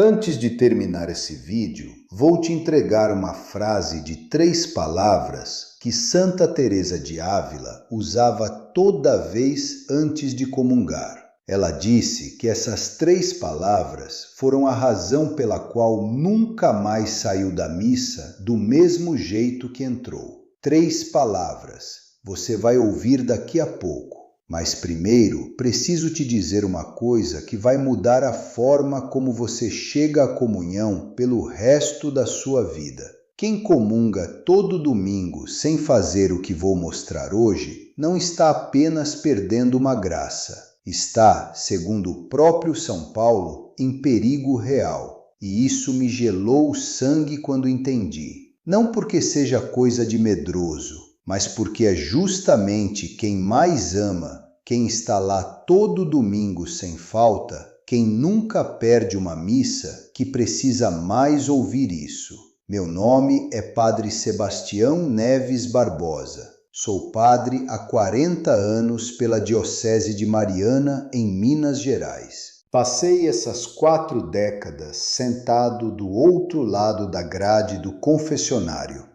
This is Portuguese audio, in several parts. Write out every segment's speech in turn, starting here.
Antes de terminar esse vídeo, vou te entregar uma frase de 3 palavras que Santa Teresa de Ávila usava toda vez antes de comungar. Ela disse que essas 3 palavras foram a razão pela qual nunca mais saiu da missa do mesmo jeito que entrou. 3 palavras. Você vai ouvir daqui a pouco. Mas primeiro, preciso te dizer uma coisa que vai mudar a forma como você chega à comunhão pelo resto da sua vida. Quem comunga todo domingo sem fazer o que vou mostrar hoje, não está apenas perdendo uma graça. Está, segundo o próprio São Paulo, em perigo real. E isso me gelou o sangue quando entendi. Não porque seja coisa de medroso, mas porque é justamente quem mais ama, quem está lá todo domingo sem falta, quem nunca perde uma missa, que precisa mais ouvir isso. Meu nome é Padre Sebastião Neves Barbosa. Sou padre há 40 anos pela Diocese de Mariana, em Minas Gerais. Passei essas 4 décadas sentado do outro lado da grade do confessionário,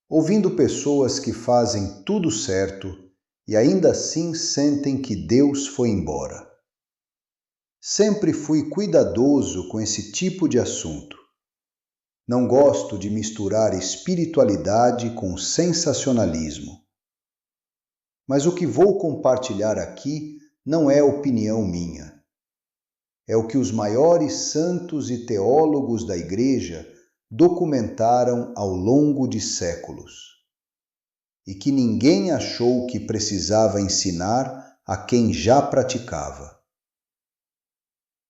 ouvindo pessoas que fazem tudo certo e ainda assim sentem que Deus foi embora. Sempre fui cuidadoso com esse tipo de assunto. Não gosto de misturar espiritualidade com sensacionalismo. Mas o que vou compartilhar aqui não é opinião minha. É o que os maiores santos e teólogos da Igreja documentaram ao longo de séculos, e que ninguém achou que precisava ensinar a quem já praticava.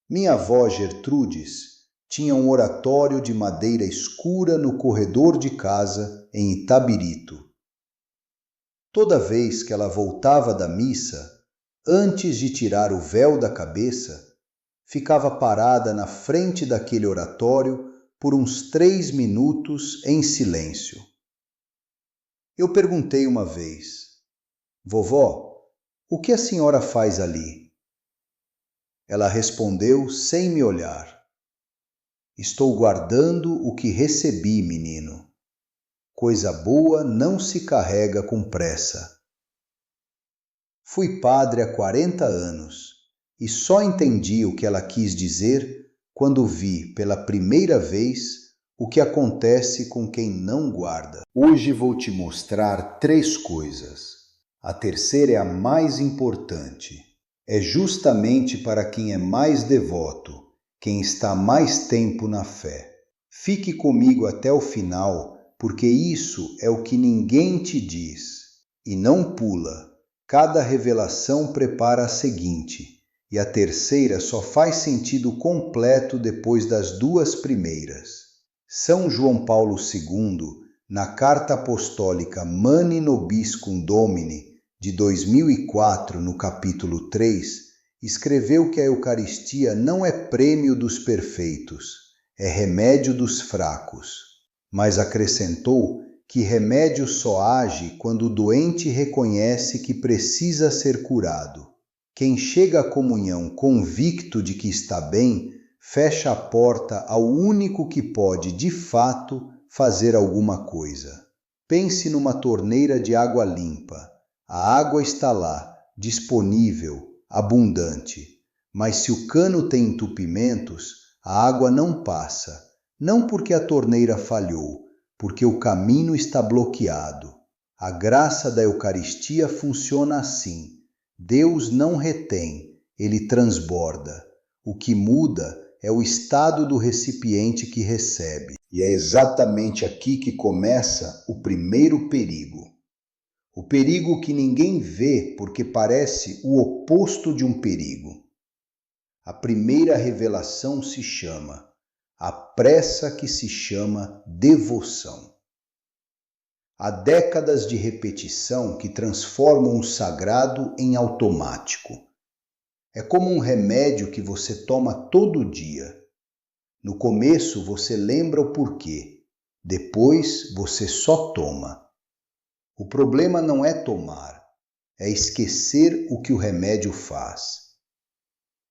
Minha avó Gertrudes tinha um oratório de madeira escura no corredor de casa em Itabirito. Toda vez que ela voltava da missa, antes de tirar o véu da cabeça, ficava parada na frente daquele oratório por uns 3 minutos em silêncio. Eu perguntei uma vez: "Vovó, o que a senhora faz ali?" Ela respondeu sem me olhar: "Estou guardando o que recebi, menino. Coisa boa não se carrega com pressa." Fui padre há 40 anos e só entendi o que ela quis dizer quando vi pela primeira vez o que acontece com quem não guarda. Hoje vou te mostrar 3 coisas. A terceira é a mais importante. É justamente para quem é mais devoto, quem está mais tempo na fé. Fique comigo até o final, porque isso é o que ninguém te diz. E não pula. Cada revelação prepara a seguinte, e a terceira só faz sentido completo depois das 2 primeiras. São João Paulo II, na Carta Apostólica Mani Nobiscum Domini, de 2004, no capítulo 3, escreveu que a Eucaristia não é prêmio dos perfeitos, é remédio dos fracos, mas acrescentou que remédio só age quando o doente reconhece que precisa ser curado. Quem chega à comunhão convicto de que está bem, fecha a porta ao único que pode, de fato, fazer alguma coisa. Pense numa torneira de água limpa. A água está lá, disponível, abundante. Mas se o cano tem entupimentos, a água não passa, não porque a torneira falhou, porque o caminho está bloqueado. A graça da Eucaristia funciona assim. Deus não retém, ele transborda. O que muda é o estado do recipiente que recebe. E é exatamente aqui que começa o primeiro perigo. O perigo que ninguém vê porque parece o oposto de um perigo. A primeira revelação se chama a pressa que se chama devoção. Há décadas de repetição que transformam o sagrado em automático. É como um remédio que você toma todo dia. No começo você lembra o porquê, depois você só toma. O problema não é tomar, é esquecer o que o remédio faz.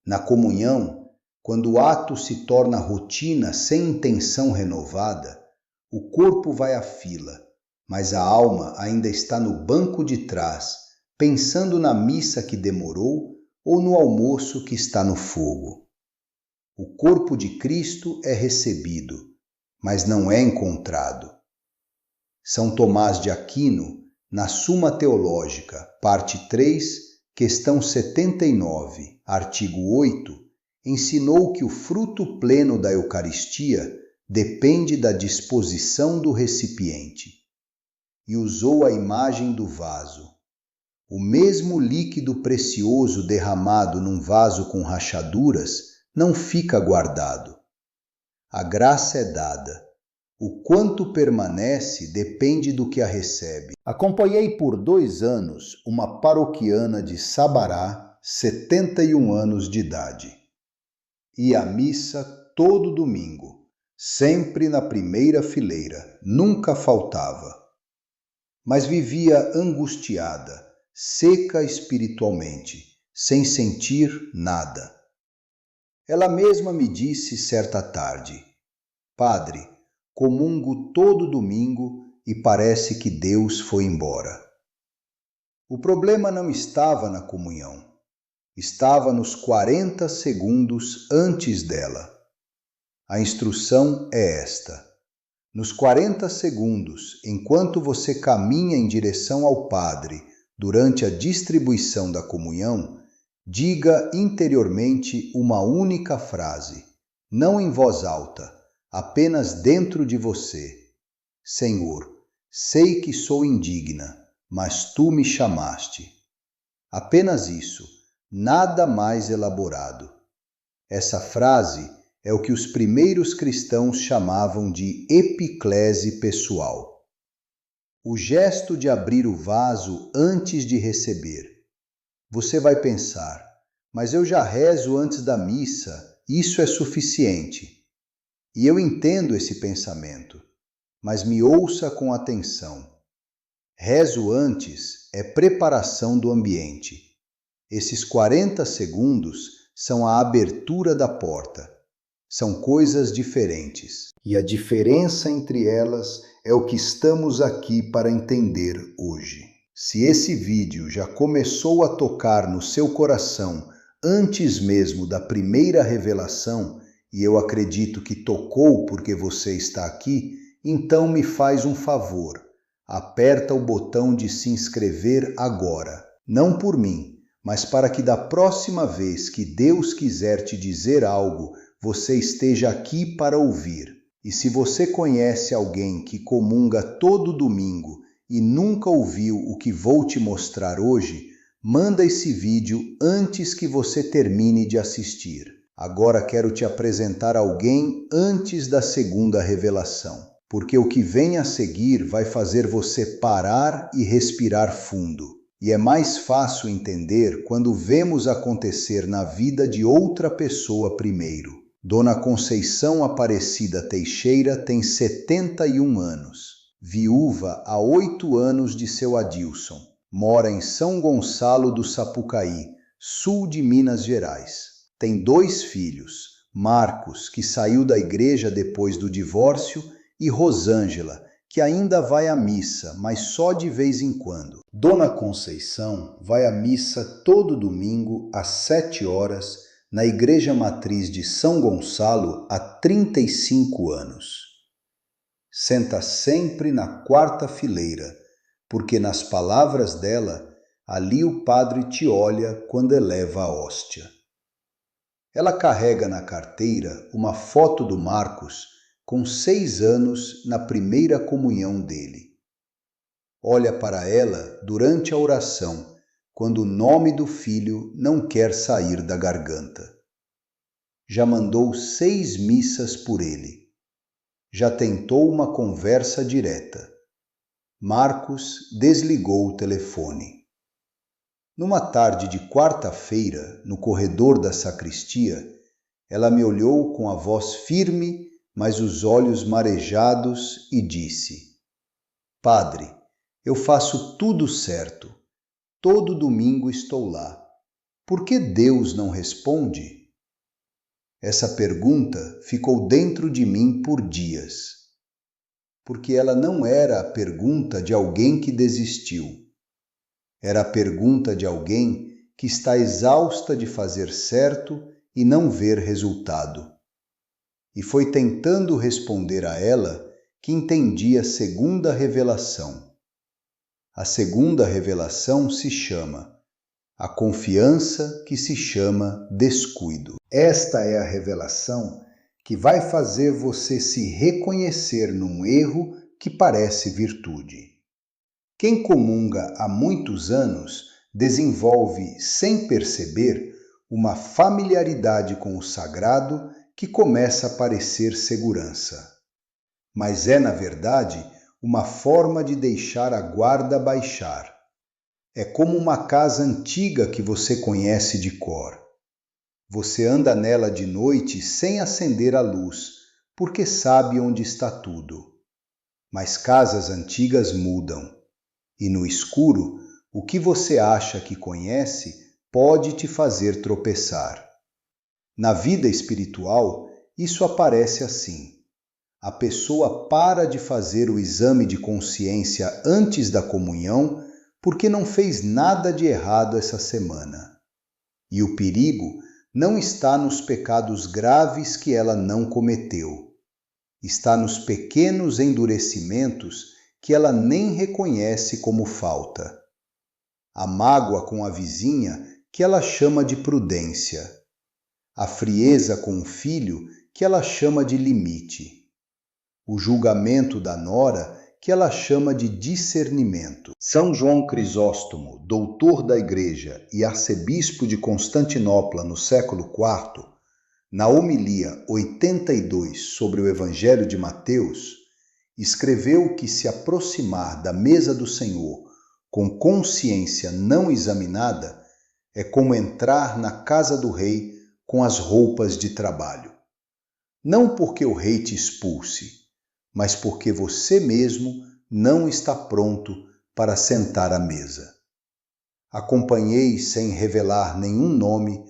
Na comunhão, Quando o ato se torna rotina sem intenção renovada, o corpo vai à fila, mas a alma ainda está no banco de trás, pensando na missa que demorou ou no almoço que está no fogo. O corpo de Cristo é recebido, mas não é encontrado. São Tomás de Aquino, na Suma Teológica, parte 3, questão 79, artigo 8, ensinou que o fruto pleno da Eucaristia depende da disposição do recipiente, e usou a imagem do vaso. O mesmo líquido precioso derramado num vaso com rachaduras não fica guardado. A graça é dada. O quanto permanece depende do que a recebe. Acompanhei por 2 anos uma paroquiana de Sabará, 71 anos de idade. Ia à missa todo domingo, sempre na primeira fileira, nunca faltava. Mas vivia angustiada, seca espiritualmente, sem sentir nada. Ela mesma me disse certa tarde: Padre, comungo todo domingo e parece que Deus foi embora. O problema não estava na comunhão. Estava nos 40 segundos antes dela. A instrução é esta: nos 40 segundos, enquanto você caminha em direção ao Padre durante a distribuição da comunhão, diga interiormente uma única frase, não em voz alta, apenas dentro de você: Senhor, sei que sou indigna, mas Tu me chamaste. Apenas isso. Nada mais elaborado. Essa frase é o que os primeiros cristãos chamavam de epiclese pessoal. O gesto de abrir o vaso antes de receber. Você vai pensar, mas eu já rezo antes da missa, isso é suficiente. E eu entendo esse pensamento, mas me ouça com atenção. Rezo antes é preparação do ambiente. Esses 40 segundos são a abertura da porta. São coisas diferentes. E a diferença entre elas é o que estamos aqui para entender hoje. Se esse vídeo já começou a tocar no seu coração antes mesmo da primeira revelação, e eu acredito que tocou porque você está aqui, então me faz um favor. Aperta o botão de se inscrever agora. Não por mim, mas para que da próxima vez que Deus quiser te dizer algo, você esteja aqui para ouvir. E se você conhece alguém que comunga todo domingo e nunca ouviu o que vou te mostrar hoje, manda esse vídeo antes que você termine de assistir. Agora quero te apresentar alguém antes da segunda revelação, porque o que vem a seguir vai fazer você parar e respirar fundo. E é mais fácil entender quando vemos acontecer na vida de outra pessoa primeiro. Dona Conceição Aparecida Teixeira tem 71 anos. Viúva há 8 anos de seu Adilson. Mora em São Gonçalo do Sapucaí, sul de Minas Gerais. Tem 2 filhos, Marcos, que saiu da igreja depois do divórcio, e Rosângela, que ainda vai à missa, mas só de vez em quando. Dona Conceição vai à missa todo domingo às 7 horas na Igreja Matriz de São Gonçalo há 35 anos. Senta sempre na 4ª fileira, porque nas palavras dela, ali o padre te olha quando eleva a hóstia. Ela carrega na carteira uma foto do Marcos com 6 anos na primeira comunhão dele. Olha para ela durante a oração, quando o nome do filho não quer sair da garganta. Já mandou 6 missas por ele. Já tentou uma conversa direta. Marcos desligou o telefone. Numa tarde de quarta-feira, no corredor da sacristia, ela me olhou com a voz firme, mas os olhos marejados, e disse: Padre, eu faço tudo certo. Todo domingo estou lá. Por que Deus não responde? Essa pergunta ficou dentro de mim por dias, porque ela não era a pergunta de alguém que desistiu. Era a pergunta de alguém que está exausta de fazer certo e não ver resultado. E foi tentando responder a ela que entendi a segunda revelação. A segunda revelação se chama a confiança que se chama descuido. Esta é a revelação que vai fazer você se reconhecer num erro que parece virtude. Quem comunga há muitos anos desenvolve, sem perceber, uma familiaridade com o sagrado que começa a parecer segurança. Mas é, na verdade, uma forma de deixar a guarda baixar. É como uma casa antiga que você conhece de cor. Você anda nela de noite sem acender a luz, porque sabe onde está tudo. Mas casas antigas mudam. E no escuro, o que você acha que conhece pode te fazer tropeçar. Na vida espiritual, isso aparece assim. A pessoa para de fazer o exame de consciência antes da comunhão porque não fez nada de errado essa semana. E o perigo não está nos pecados graves que ela não cometeu. Está nos pequenos endurecimentos que ela nem reconhece como falta. A mágoa com a vizinha que ela chama de prudência. A frieza com o filho que ela chama de limite. O julgamento da nora que ela chama de discernimento. São João Crisóstomo, doutor da Igreja e arcebispo de Constantinopla no século IV, na homilia 82 sobre o Evangelho de Mateus, escreveu que se aproximar da mesa do Senhor com consciência não examinada é como entrar na casa do rei com as roupas de trabalho. Não porque o rei te expulse, mas porque você mesmo não está pronto para sentar à mesa. Acompanhei, sem revelar nenhum nome,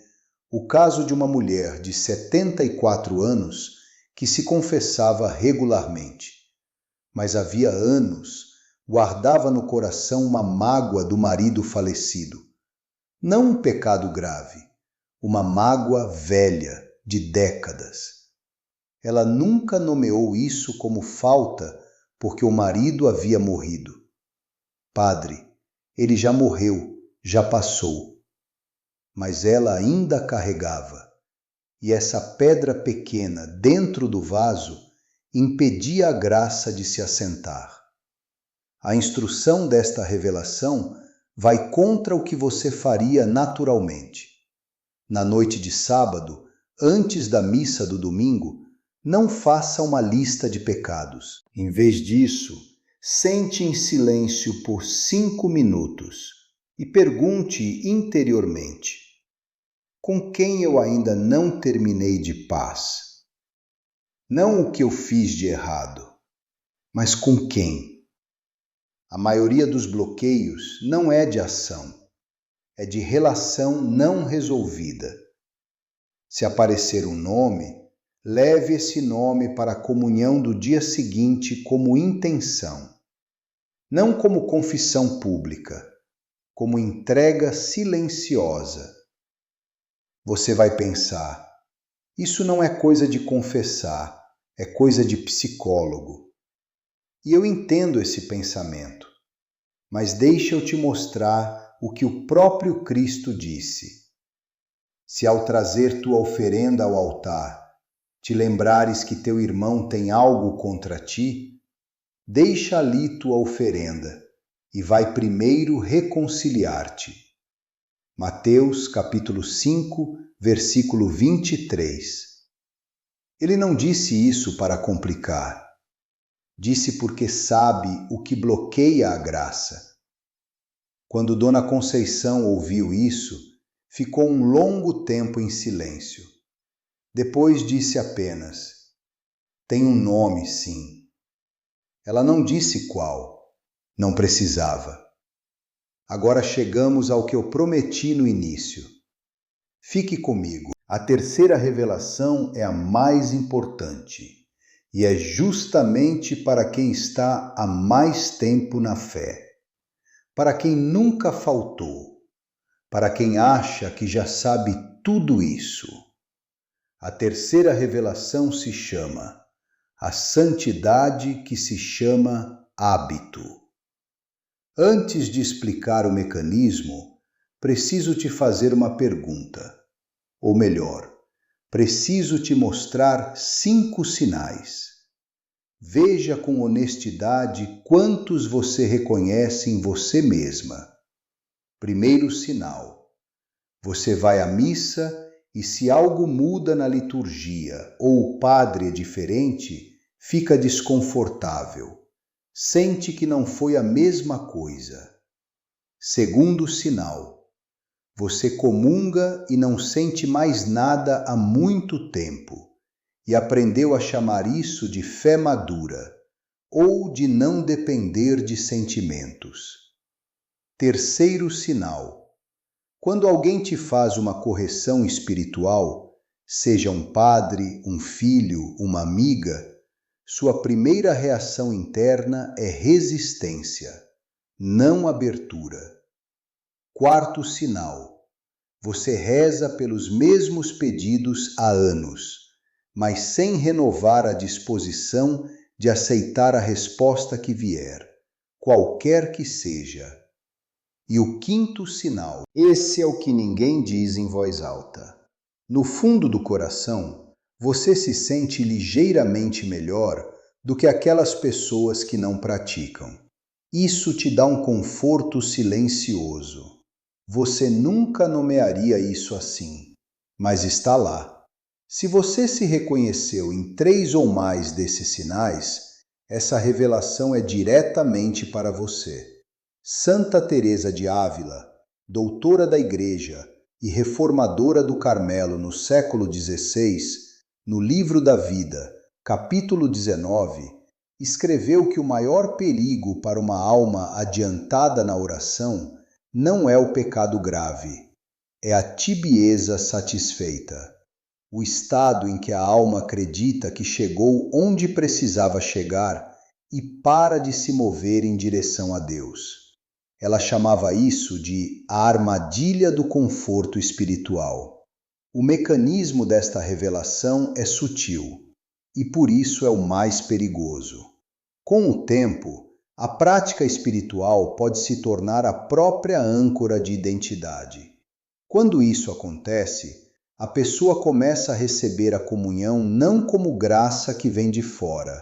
o caso de uma mulher de 74 anos que se confessava regularmente, mas havia anos guardava no coração uma mágoa do marido falecido. Não um pecado grave, uma mágoa velha, de décadas. Ela nunca nomeou isso como falta porque o marido havia morrido. Padre, ele já morreu, já passou. Mas ela ainda carregava, e essa pedra pequena dentro do vaso impedia a graça de se assentar. A instrução desta revelação vai contra o que você faria naturalmente. Na noite de sábado, antes da missa do domingo, não faça uma lista de pecados. Em vez disso, sente em silêncio por 5 minutos e pergunte interiormente: com quem eu ainda não terminei de paz? Não o que eu fiz de errado, mas com quem? A maioria dos bloqueios não é de ação, é de relação não resolvida. Se aparecer um nome, leve esse nome para a comunhão do dia seguinte como intenção, não como confissão pública, como entrega silenciosa. Você vai pensar, isso não é coisa de confessar, é coisa de psicólogo. E eu entendo esse pensamento, mas deixa eu te mostrar o que o próprio Cristo disse. Se ao trazer tua oferenda ao altar, te lembrares que teu irmão tem algo contra ti, deixa ali tua oferenda e vai primeiro reconciliar-te. Mateus capítulo 5, versículo 23. Ele não disse isso para complicar. Disse porque sabe o que bloqueia a graça. Quando Dona Conceição ouviu isso, ficou um longo tempo em silêncio. Depois disse apenas: tem um nome, sim. Ela não disse qual, não precisava. Agora chegamos ao que eu prometi no início. Fique comigo. A terceira revelação é a mais importante e é justamente para quem está há mais tempo na fé, para quem nunca faltou, para quem acha que já sabe tudo isso. A terceira revelação se chama a santidade, que se chama hábito. Antes de explicar o mecanismo, preciso te fazer uma pergunta. Ou melhor, preciso te mostrar 5 sinais. Veja com honestidade quantos você reconhece em você mesma. Primeiro sinal: você vai à missa e se algo muda na liturgia ou o padre é diferente, fica desconfortável. Sente que não foi a mesma coisa. Segundo sinal: você comunga e não sente mais nada há muito tempo, e aprendeu a chamar isso de fé madura, ou de não depender de sentimentos. Terceiro sinal: quando alguém te faz uma correção espiritual, seja um padre, um filho, uma amiga, sua primeira reação interna é resistência, não abertura. Quarto sinal: você reza pelos mesmos pedidos há anos, mas sem renovar a disposição de aceitar a resposta que vier, qualquer que seja. E o quinto sinal: esse é o que ninguém diz em voz alta. No fundo do coração, você se sente ligeiramente melhor do que aquelas pessoas que não praticam. Isso te dá um conforto silencioso. Você nunca nomearia isso assim, mas está lá. Se você se reconheceu em 3 ou mais desses sinais, essa revelação é diretamente para você. Santa Teresa de Ávila, doutora da Igreja e reformadora do Carmelo no século XVI, no Livro da Vida, capítulo 19, escreveu que o maior perigo para uma alma adiantada na oração não é o pecado grave, é a tibieza satisfeita, o estado em que a alma acredita que chegou onde precisava chegar e para de se mover em direção a Deus. Ela chamava isso de a armadilha do conforto espiritual. O mecanismo desta revelação é sutil e por isso é o mais perigoso. Com o tempo, a prática espiritual pode se tornar a própria âncora de identidade. Quando isso acontece, a pessoa começa a receber a comunhão não como graça que vem de fora,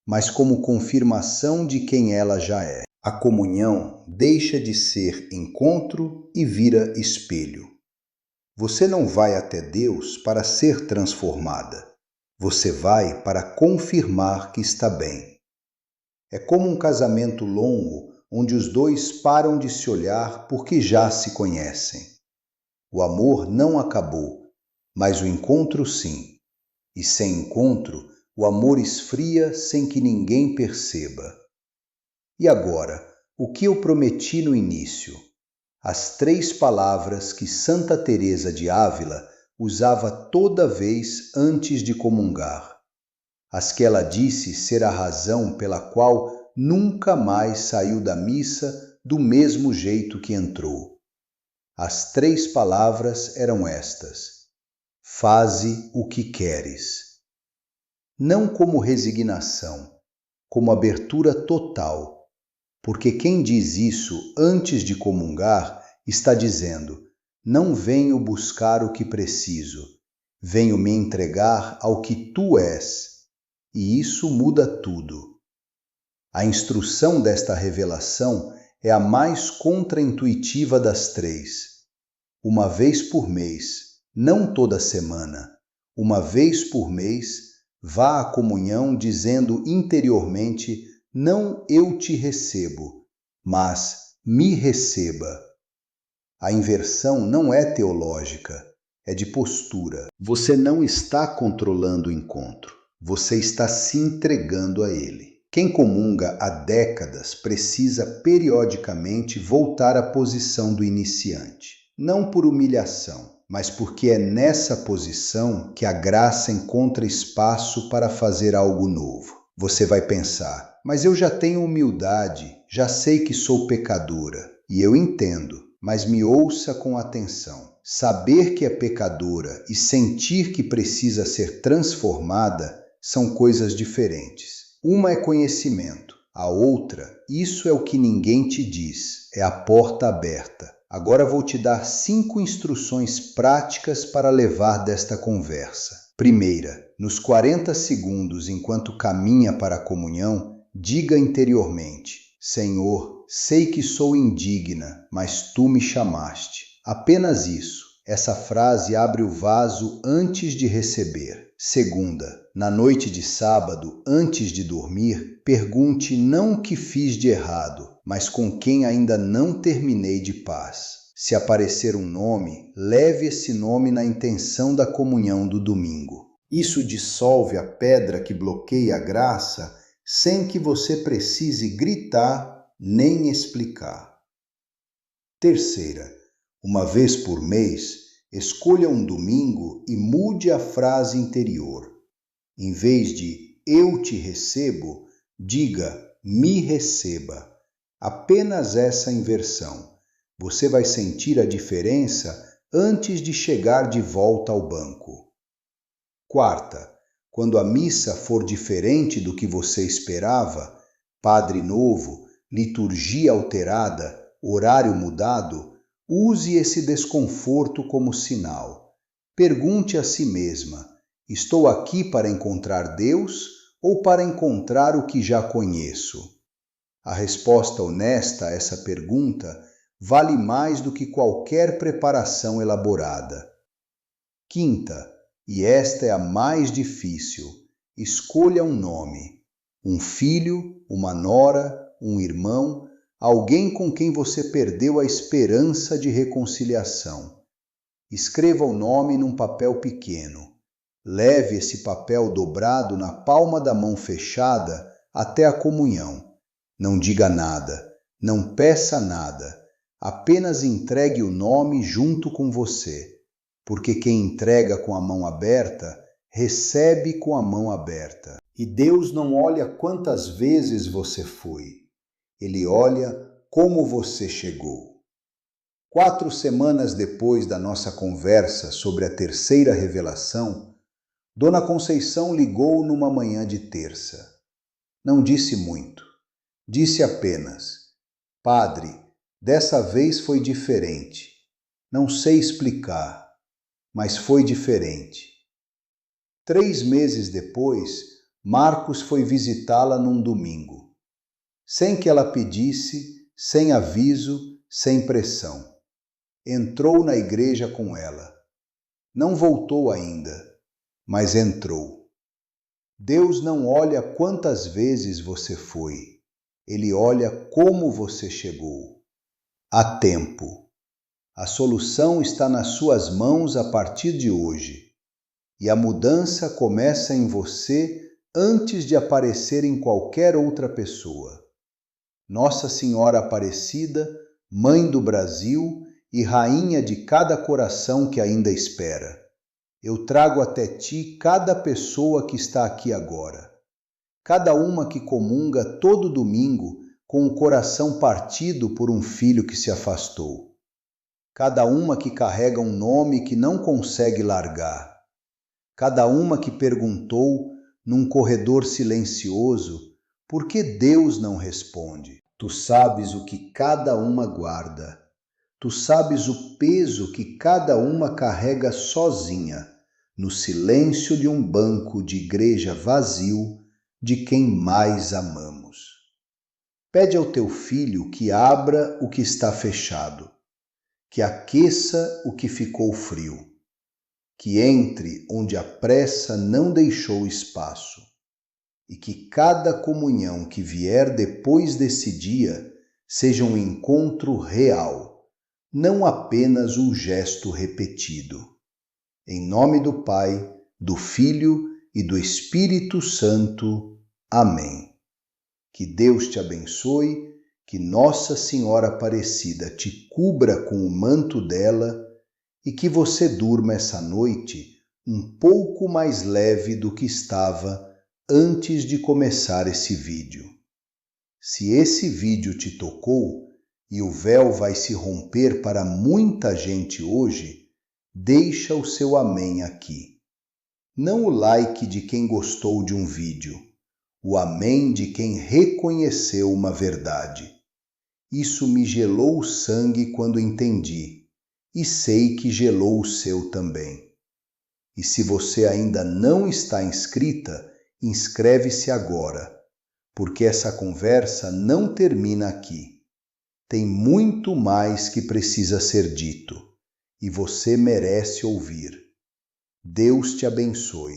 mas como confirmação de quem ela já é. A comunhão deixa de ser encontro e vira espelho. Você não vai até Deus para ser transformada. Você vai para confirmar que está bem. É como um casamento longo, onde os dois param de se olhar porque já se conhecem. O amor não acabou, mas o encontro sim. E sem encontro, o amor esfria sem que ninguém perceba. E agora, o que eu prometi no início? As 3 palavras que Santa Teresa de Ávila usava toda vez antes de comungar. As que ela disse ser a razão pela qual nunca mais saiu da missa do mesmo jeito que entrou. As 3 palavras eram estas: faze o que queres. Não como resignação, como abertura total, porque quem diz isso antes de comungar está dizendo: não venho buscar o que preciso, venho me entregar ao que tu és. E isso muda tudo. A instrução desta revelação é a mais contraintuitiva das 3. Uma vez por mês, não toda semana, uma vez por mês, vá à comunhão dizendo interiormente: não eu te recebo, mas me receba. A inversão não é teológica, é de postura. Você não está controlando o encontro. Você está se entregando a ele. Quem comunga há décadas precisa periodicamente voltar à posição do iniciante. Não por humilhação, mas porque é nessa posição que a graça encontra espaço para fazer algo novo. Você vai pensar, mas eu já tenho humildade, já sei que sou pecadora. E eu entendo, mas me ouça com atenção. Saber que é pecadora e sentir que precisa ser transformada são coisas diferentes. Uma é conhecimento, a outra, isso é o que ninguém te diz, é a porta aberta. Agora vou te dar 5 instruções práticas para levar desta conversa. Primeira, nos 40 segundos enquanto caminha para a comunhão, diga interiormente: Senhor, sei que sou indigna, mas Tu me chamaste. Apenas isso. Essa frase abre o vaso antes de receber. Segunda, na noite de sábado, antes de dormir, pergunte não o que fiz de errado, mas com quem ainda não terminei de paz. Se aparecer um nome, leve esse nome na intenção da comunhão do domingo. Isso dissolve a pedra que bloqueia a graça sem que você precise gritar nem explicar. Terceira, uma vez por mês, escolha um domingo e mude a frase interior. Em vez de eu te recebo, diga me receba. Apenas essa inversão. Você vai sentir a diferença antes de chegar de volta ao banco. Quarta, quando a missa for diferente do que você esperava, padre novo, liturgia alterada, horário mudado, use esse desconforto como sinal. Pergunte a si mesma: estou aqui para encontrar Deus ou para encontrar o que já conheço? A resposta honesta a essa pergunta vale mais do que qualquer preparação elaborada. Quinta, e esta é a mais difícil, escolha um nome. Um filho, uma nora, um irmão, alguém com quem você perdeu a esperança de reconciliação. Escreva o nome num papel pequeno. Leve esse papel dobrado na palma da mão fechada até a comunhão. Não diga nada, não peça nada, apenas entregue o nome junto com você, porque quem entrega com a mão aberta, recebe com a mão aberta. E Deus não olha quantas vezes você foi, Ele olha como você chegou. 4 semanas depois da nossa conversa sobre a terceira revelação, Dona Conceição ligou numa manhã de terça. Não disse muito. Disse apenas: Padre, dessa vez foi diferente. Não sei explicar, mas foi diferente. 3 meses depois, Marcos foi visitá-la num domingo. Sem que ela pedisse, sem aviso, sem pressão. Entrou na igreja com ela. Não voltou ainda, mas entrou. Deus não olha quantas vezes você foi. Ele olha como você chegou. Há tempo. A solução está nas suas mãos a partir de hoje. E a mudança começa em você antes de aparecer em qualquer outra pessoa. Nossa Senhora Aparecida, Mãe do Brasil e Rainha de cada coração que ainda espera. Eu trago até ti cada pessoa que está aqui agora. Cada uma que comunga todo domingo com o coração partido por um filho que se afastou. Cada uma que carrega um nome que não consegue largar. Cada uma que perguntou, num corredor silencioso, por que Deus não responde? Tu sabes o que cada uma guarda. Tu sabes o peso que cada uma carrega sozinha, no silêncio de um banco de igreja vazio, de quem mais amamos. Pede ao teu filho que abra o que está fechado, que aqueça o que ficou frio, que entre onde a pressa não deixou espaço, e que cada comunhão que vier depois desse dia seja um encontro real, não apenas um gesto repetido. Em nome do Pai, do Filho e do Espírito Santo. Amém. Que Deus te abençoe, que Nossa Senhora Aparecida te cubra com o manto dela e que você durma essa noite um pouco mais leve do que estava antes de começar esse vídeo. Se esse vídeo te tocou e o véu vai se romper para muita gente hoje, deixa o seu amém aqui. Não o like de quem gostou de um vídeo, o amém de quem reconheceu uma verdade. Isso me gelou o sangue quando entendi, e sei que gelou o seu também. E se você ainda não está inscrita, inscreve-se agora, porque essa conversa não termina aqui. Tem muito mais que precisa ser dito, e você merece ouvir. Deus te abençoe.